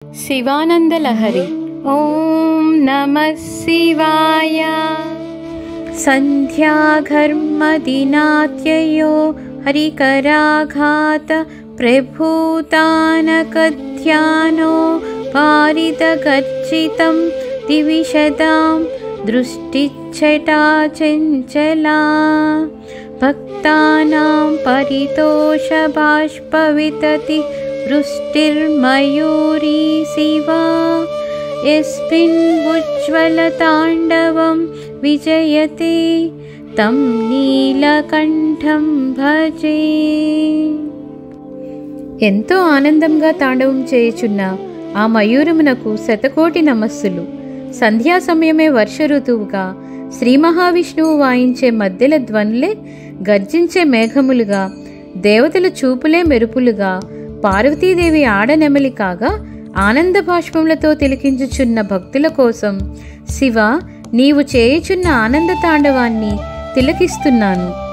శివానందలహరి. ఓం నమః శివాయ. సంధ్యాఘర్మదినాత్యయో హరికరాఘాత ప్రభూతానకధ్యానో పారితగర్జితం దివిషదాం దృష్టిచ్చటా చంచలా భక్తానాం పరితోషబాష్పవితతి వృష్టిర్మయూరీ శివా యస్మిన్ ఉజ్వలతాండవం విజయతే తం నీలకంఠం భజే. ఎంతో ఆనందంగా తాండవం చేయుచున్న ఆ మయూరమునకు శతకోటి నమస్సులు. సంధ్యా సమయమే వర్ష ఋతువుగా శ్రీ మహావిష్ణువు వాయించే మధ్యల ధ్వనులే గర్జించే మేఘములుగా, దేవతల చూపులే మెరుపులుగా, పార్వతీదేవి ఆడనెమలి కాగా ఆనంద బాష్పములతో తిలకించుచున్న భక్తుల కోసం శివ నీవు చేయుచున్న ఆనంద తాండవాన్ని తిలకిస్తున్నాను.